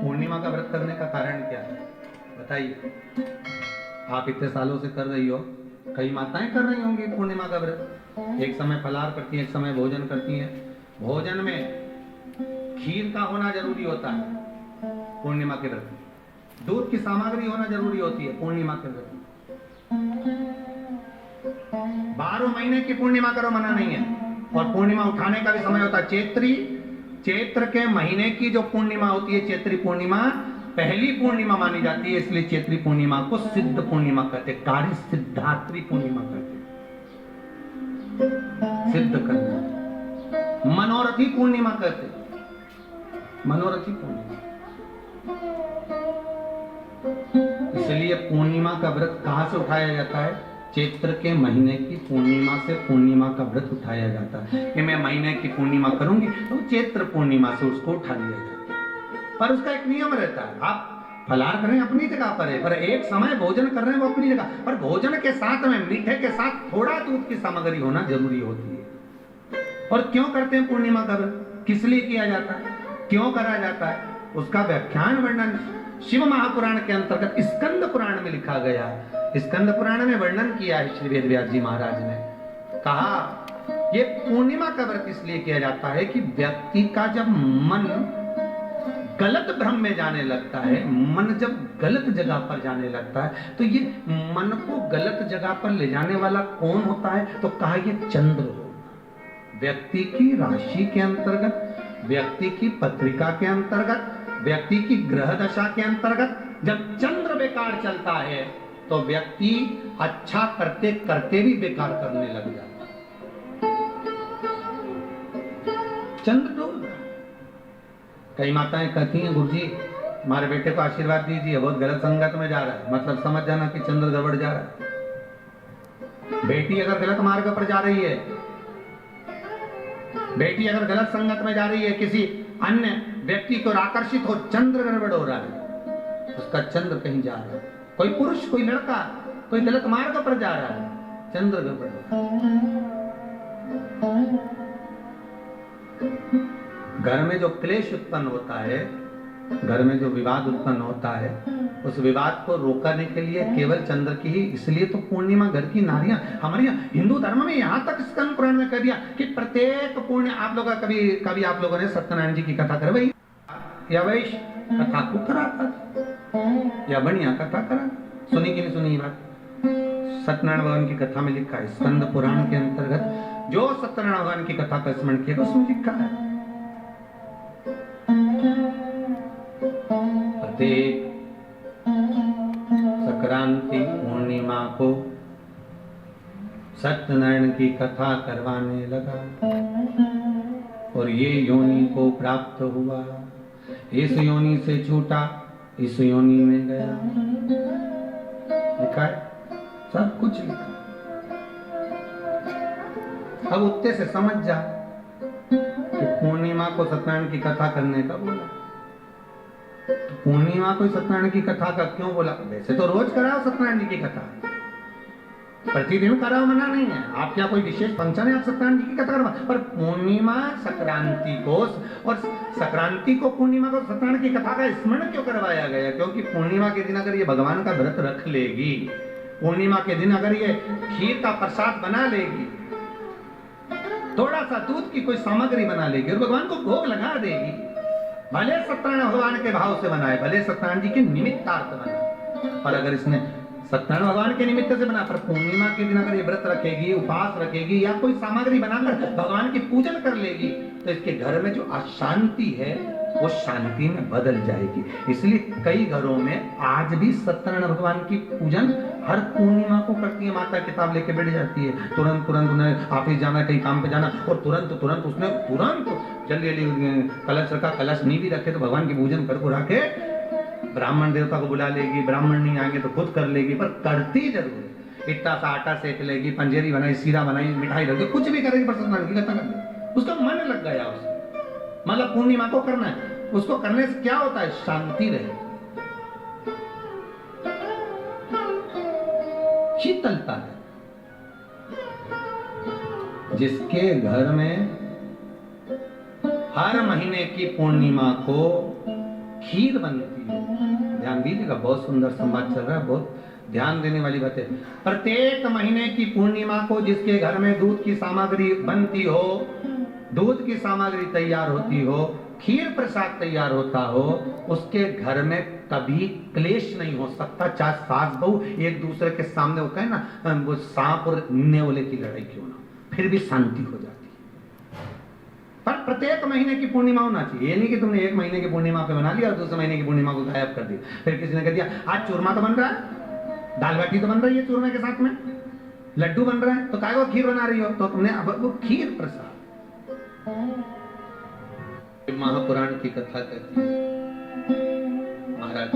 पूर्णिमा का व्रत करने का कारण क्या है बताइए? आप इतने सालों से कर रही हो, कई माताएं कर रही होंगी पूर्णिमा का व्रत। एक समय फलाहार करती हैं, एक समय भोजन करती हैं। भोजन में खीर का होना जरूरी होता है पूर्णिमा के व्रत में। दूध की सामग्री होना जरूरी होती है पूर्णिमा के व्रत में। 12 महीने की पूर्णिमा करो, मना नहीं है। और पूर्णिमा उठाने का भी समय होता है। चैत्र के महीने की जो पूर्णिमा होती है, चैत्री पूर्णिमा पहली पूर्णिमा मानी जाती है, इसलिए चैत्री पूर्णिमा को सिद्ध पूर्णिमा कहते हैं। कार्य सिद्धात्री पूर्णिमा कहते हैं, सिद्ध करना। मनोरथी पूर्णिमा कहते हैं, मनोरथी पूर्णिमा। इसलिए पूर्णिमा का व्रत कहां से उठाया जाता है? चैत्र के महीने की पूर्णिमा से पूर्णिमा का व्रत उठाया जाता है कि मैं महीने की पूर्णिमा करूंगी तो चैत्र पूर्णिमा से उसको उठा लिया जाता है। पर उसका एक नियम रहता है, आप फलाहार करें अपनी जगह पर है, पर एक समय भोजन कर रहे हैं वो अपनी जगह पर। भोजन के साथ में मीठे के साथ थोड़ा दूध की सामग्री होना जरूरी होती है। और क्यों करते हैं पूर्णिमा का व्रत, किस लिए किया जाता है, क्यों करा जाता है, उसका व्याख्यान वर्णन शिव महापुराण के अंतर्गत स्कंद पुराण में लिखा गया। स्कंद पुराण में वर्णन किया है श्री वेदव्यास जी महाराज ने। कहा ये पूर्णिमा का व्रत इसलिए किया जाता है कि व्यक्ति का जब मन गलत भ्रम में जाने लगता है, मन जब गलत जगह पर जाने लगता है, तो ये मन को गलत जगह पर ले जाने वाला कौन होता है? तो कहा ये चंद्र होगा। व्यक्ति की राशि के अंतर्गत, व्यक्ति की पत्रिका के अंतर्गत, व्यक्ति की ग्रह दशा के अंतर्गत जब चंद्र बेकार चलता है तो व्यक्ति अच्छा करते करते भी बेकार करने लग जाता है। चंद्र डोल रहा। कई माताएं कहती हैं गुरुजी हमारे बेटे को आशीर्वाद दीजिए, बहुत गलत संगत में जा रहा है। मतलब समझ जाना कि चंद्र गड़बड़ जा रहा है। बेटी अगर गलत मार्ग पर जा रही है, बेटी अगर गलत संगत में जा रही है, किसी अन्य व्यक्ति को आकर्षित हो, चंद्र गड़बड़ हो रहा है, उसका चंद्र कहीं जा रहा है। कोई पुरुष, कोई लड़का, कोई गलत मार्ग पर जा रहा है, चंद्र गड़बड़ हो रहा है। घर में जो क्लेश उत्पन्न होता है, घर में जो विवाद उत्पन्न होता है, उस विवाद को रोकने के लिए केवल चंद्र की ही, इसलिए तो पूर्णिमा घर की नारियां हमारे हिंदू धर्म में यहाँ तक स्कंद पुराण में कह दिया कि प्रत्येक पूर्ण आप लोग कभी आप लोगों ने सत्यनारायण जी की कथा करवाई या वैश कथा को करा था या बढ़िया कथा करा, सुनी कि नहीं सुनी ये बात? सत्यनारायण भगवान की कथा में लिखा है, स्कंद पुराण के अंतर्गत जो सत्यनारायण भगवान की कथा का स्मरण किया उसमें लिखा है प्रत्येक संक्रांति पूर्णिमा को सत्यनारायण की कथा करवाने लगा और ये योनि को प्राप्त हुआ, इस योनि से छूटा, इस योनि में गया। लिखा है, सब कुछ लिखा। अब उत्ते से समझ जा कि पूर्णिमा को सत्यनारायण की कथा करने का बोला। तो पूर्णिमा को सत्यनारायण की कथा का क्यों बोला? वैसे तो रोज कराओ सत्यनारायण जी की कथा, प्रतिदिन कराओ, मना नहीं है। आप क्या कोई विशेष फंक्शन है आप सत्यनारायण जी की कथा करवा, पर पूर्णिमा संक्रांति को और संक्रांति को पूर्णिमा को सत्यनारायण की कथा का स्मरण क्यों करवाया गया? क्योंकि पूर्णिमा के दिन अगर ये भगवान का व्रत रख लेगी, पूर्णिमा के दिन अगर ये खीर का प्रसाद बना लेगी, थोड़ा सा दूध की कोई सामग्री बना लेगी और भगवान को भोग लगा देगी, भले सत्यनारायण भगवान के भाव से बनाए, भले सत्यनारायण जी के निमित्तार्थ बनाए, पर अगर इसने सत्यनारायण भगवान के निमित्त से बना, पर पूर्णिमा के दिन अगर ये व्रत रखेगी, उपवास रखेगी या कोई सामग्री बनाकर भगवान की पूजन कर लेगी, तो इसके घर में जो अशांति है वो शांति में बदल जाएगी। इसलिए कई घरों में आज भी सत्यनारायण भगवान की पूजन हर पूर्णिमा को करती है। माता किताब लेके बैठ जाती है, तुरंत उन्हें ऑफिस जाना, कहीं काम पे जाना, और तुरंत उसने जल्दी कलश रखा, कलश नहीं भी रखे तो भगवान की पूजन कर रखे, ब्राह्मण देवता को बुला लेगी, ब्राह्मण नहीं आएंगे तो खुद कर लेगी, पर करती जरूर। इतना सा आटा सेक लेगी, पंजेरी बनाई, सीरा बनाई, मिठाई रख दी, कुछ भी करेगी, पर सत्यनारायण की कथा कर दी। उसका मन लग गया उसमें, मतलब पूर्णिमा को करना है। उसको करने से क्या होता है? शांति रहे, शीतलता है। जिसके घर में हर महीने की पूर्णिमा को खीर बनती है। ध्यान दीजिएगा, बहुत सुंदर संवाद चल रहा है, बहुत ध्यान देने वाली बात है। प्रत्येक महीने की पूर्णिमा को जिसके घर में दूध की सामग्री बनती हो, दूध की सामग्री तैयार होती हो, खीर प्रसाद तैयार होता हो, उसके घर में कभी क्लेश नहीं हो सकता। चाहे सास बहू एक दूसरे के सामने होता है ना, वो सांप और नेवले की लड़ाई क्यों ना, फिर भी शांति हो जाती है। पर प्रत्येक महीने की पूर्णिमा होना चाहिए। ये नहीं कि तुमने एक महीने की पूर्णिमा पे बना लिया और दूसरे महीने की पूर्णिमा को गायब कर दिया। फिर किसी ने कह दिया आज चूरमा तो बन रहा है, दाल बाटी तो बन रही है चूरमे के साथ में, लड्डू बन रहा है, तो काय को खीर बना रही हो? तो तुमने अब वो खीर प्रसाद। महापुराण की कथा कहती है, महाराज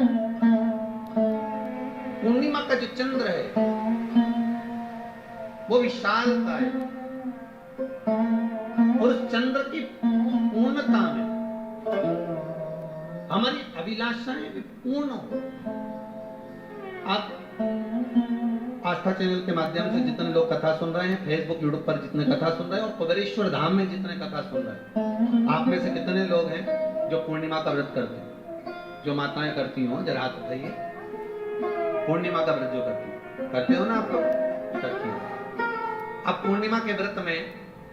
पूर्णिमा का जो चंद्र है वो विशाल का है, और उस चंद्र की पूर्णता में हमारी अभिलाषाएं भी पूर्ण हो। आप आस्था चैनल के माध्यम से जितने लोग कथा सुन रहे हैं, फेसबुक यूट्यूब पर जितने कथा सुन रहे हैं, और कुबेरेश्वर धाम में जितने कथा सुन रहे हैं, आप में से कितने लोग हैं जो पूर्णिमा का व्रत करते हैं? जो माताएं करती हो जरा हाथ उठाइए। पूर्णिमा का व्रत जो करते हो ना आप लोग, करती हो। अब पूर्णिमा के व्रत में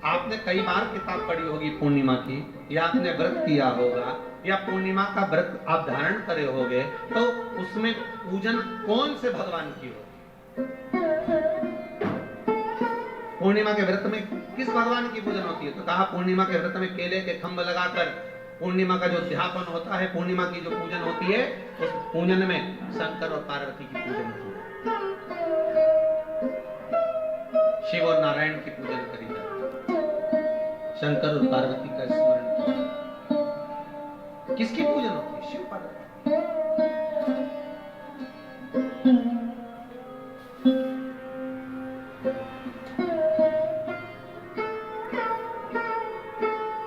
आपने कई बार किताब पढ़ी होगी पूर्णिमा की, या आपने व्रत किया होगा, या पूर्णिमा का व्रत आप धारण करे होगे, तो उसमें पूजन कौन से भगवान की होगी? पूर्णिमा के व्रत में किस भगवान की पूजन होती है? तो कहा पूर्णिमा के व्रत में केले के खंभ लगाकर पूर्णिमा का जो ध्यापन होता है, पूर्णिमा की जो पूजन होती है, उस पूजन में शंकर और पार्वती की पूजन होती है, शिव और नारायण की पूजन करी जाती है, शंकर और पार्वती का स्मरण किया जाता है। किसकी पूजन होती है? शिव पार्वती।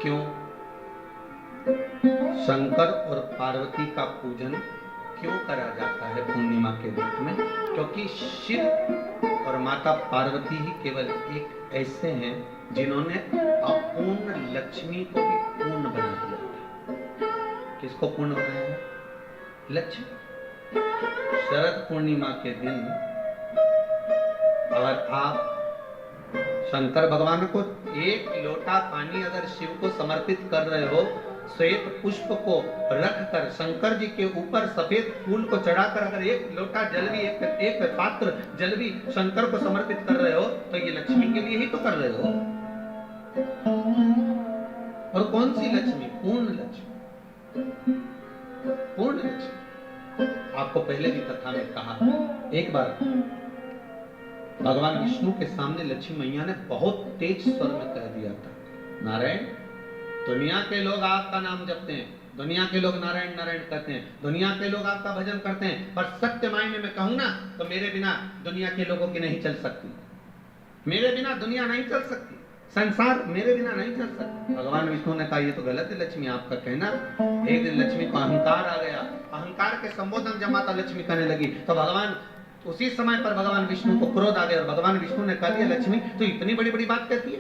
क्यों शंकर और पार्वती का पूजन क्यों करा जाता है पूर्णिमा के व्रत में? क्योंकि शिव और माता पार्वती ही केवल एक ऐसे हैं जिन्होंने अपूर्ण लक्ष्मी को भी पूर्ण बना दिया। किसको पूर्ण बनाया? लक्ष्मी। शरद पूर्णिमा के दिन अगर आप शंकर भगवान को एक लोटा पानी अगर शिव को समर्पित कर रहे हो, श्वेत पुष्प को रखकर शंकर जी के ऊपर सफेद फूल को चढ़ाकर अगर एक लोटा जल भी, एक पात्र जल भी शंकर को समर्पित कर रहे हो, तो ये लक्ष्मी के लिए ही तो कर रहे हो। और कौन सी लक्ष्मी? पूर्ण लक्ष्मी। पूर्ण लक्ष्मी। आपको पहले भी कथा में कहा, एक बार भगवान विष्णु के सामने लक्ष्मी मैया ने बहुत तेज स्वर में कह दिया था, नारायण, दुनिया के लोग आपका नाम जपते हैं, दुनिया के लोग नारायण नारायण कहते हैं, दुनिया के लोग आपका भजन करते हैं, पर सत्य मायने में कहूं ना तो मेरे बिना दुनिया के लोगों की नहीं चल सकती, मेरे बिना दुनिया नहीं चल सकती, संसार मेरे बिना नहीं चल सकता। भगवान विष्णु ने कहा ये तो गलत है लक्ष्मी आपका कहना। एक दिन लक्ष्मी को अहंकार आ गया, अहंकार के संबोधन जब माता लक्ष्मी करने लगी तो भगवान उसी समय पर भगवान विष्णु को क्रोध आ गया, और भगवान विष्णु ने कह दिया लक्ष्मी तू इतनी बड़ी बड़ी बात कहती है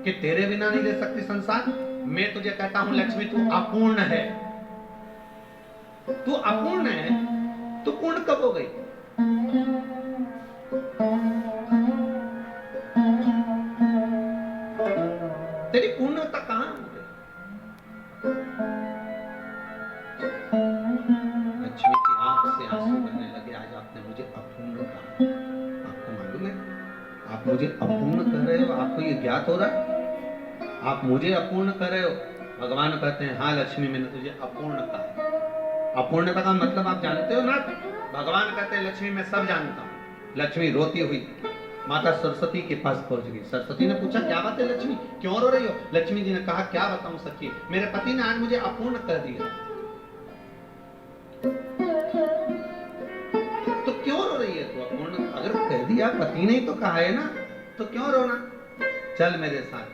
कि तेरे बिना नहीं रह सकती संसार। मैं तुझे कहता हूं लक्ष्मी तू अपूर्ण है, तू अपूर्ण है, तू पूर्ण कब हो गई? तेरी पूर्णता कहां हो गई? लक्ष्मी की आंख से आंसू बहने लगे, आज आपने मुझे अपूर्ण कहा। आपको मालूम है आप मुझे अपूर्ण कह रहे हो? आपको ये ज्ञात हो रहा है आप मुझे अपूर्ण कर रहे हो? भगवान कहते हैं हाँ लक्ष्मी मैंने तुझे अपूर्ण कहा। अपूर्णता का मतलब आप जानते हो ना? भगवान कहते हैं लक्ष्मी मैं सब जानता हूँ। लक्ष्मी रोती हुई माता सरस्वती के पास पहुंच गई। सरस्वती ने पूछा क्या बात है लक्ष्मी, क्यों रो रही हो? लक्ष्मी जी ने कहा क्या बताऊं सखी, मेरे पति ने आज मुझे अपूर्ण कर दिया। तो क्यों रो रही है तू? अपूर्ण अगर कह दिया, पति ने तो कहा है ना, तो क्यों रोना? चल मेरे साथ।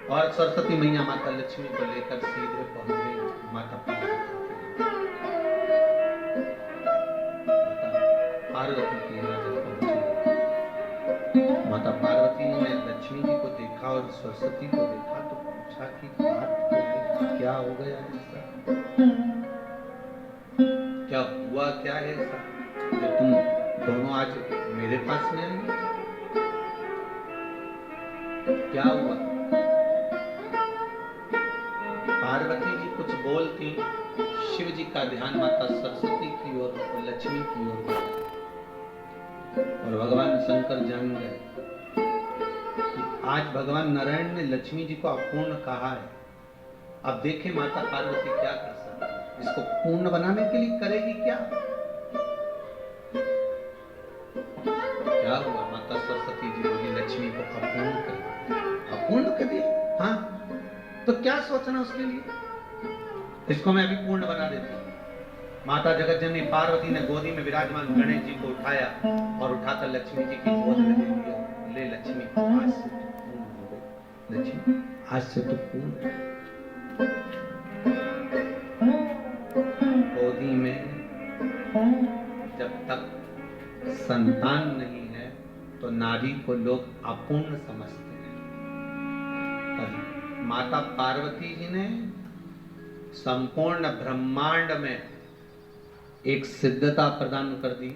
और सरस्वती मैया माता लक्ष्मी को लेकर सीधे पहुंच गई माता पार्वती की नजर पहुंची। माता पार्वती ने लक्ष्मी जी को देखा और सरस्वती को देखा तो पूछा कि बात क्या हो गया ऐसा? ऐसा जो तुम दोनों आज मेरे पास में आई? क्या हुआ? पार्वती जी कुछ बोलती, शिव जी का ध्यान माता सरस्वती की ओर और लक्ष्मी की ओर गया और भगवान शंकर जान गए कि आज भगवान नारायण ने लक्ष्मी जी को अपूर्ण कहा है। अब देखें माता पार्वती क्या कर सकती है, इसको पूर्ण बनाने के लिए करेगी क्या? क्या हुआ? माता सरस्वती जी बोली लक्ष्मी को अपूर्ण कर दिया। अपूर्ण कर दिया? हाँ, तो क्या सोचना उसके लिए? इसको मैं अभी पूर्ण बना देती हूँ। माता जगत जननी पार्वती ने गोदी में विराजमान गणेश जी को उठाया और उठाकर लक्ष्मी जी की गोद में दे दिया। ले लक्ष्मी, आज से तो पूर्ण हो गई। लक्ष्मी, आज से तो पूर्ण। गोदी में जब तक संतान नहीं है तो नारी को लोग अपूर्ण समझते हैं। पर माता पार्वती जी ने संपूर्ण ब्रह्मांड में एक सिद्धता प्रदान कर दी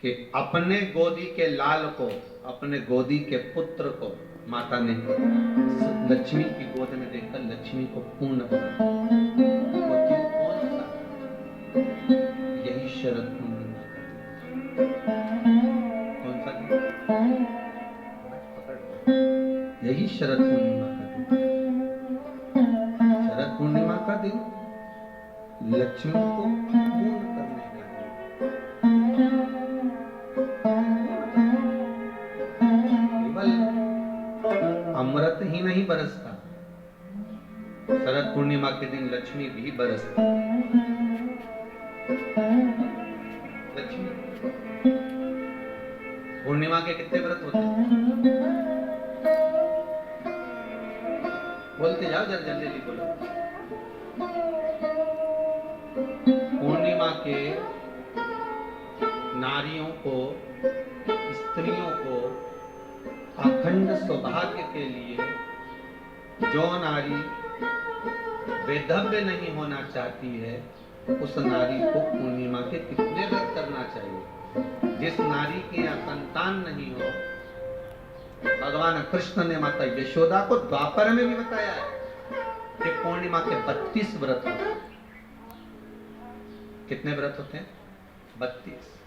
कि अपने गोदी के लाल को, अपने गोदी के पुत्र को माता ने लक्ष्मी की गोद में देकर लक्ष्मी को पूर्ण बना। कौन सा? यही शरद पूर्णिमा का दिन। कौन सा दिन? यही शरद पूर्णिमा का दिन। शरद पूर्णिमा का दिन लक्ष्मी को पूर्ण करने का केवल अमृत ही नहीं बरसता, शरद पूर्णिमा के दिन लक्ष्मी भी बरसती। लक्ष्मी पूर्णिमा के कितने व्रत होते हैं? बोलते जाओ, जरा जल्दी बोलो। पूर्णिमा के नारियों को, स्त्रियों को अखंड सौभाग्य के लिए, जो नारी वैधव्य नहीं होना चाहती है उस नारी को पूर्णिमा के कितने व्रत करना चाहिए? जिस नारी के यहाँ संतान नहीं हो, भगवान कृष्ण ने माता यशोदा को द्वापर में भी बताया है कि पूर्णिमा के 32 व्रत होते हैं। कितने व्रत होते हैं? 32।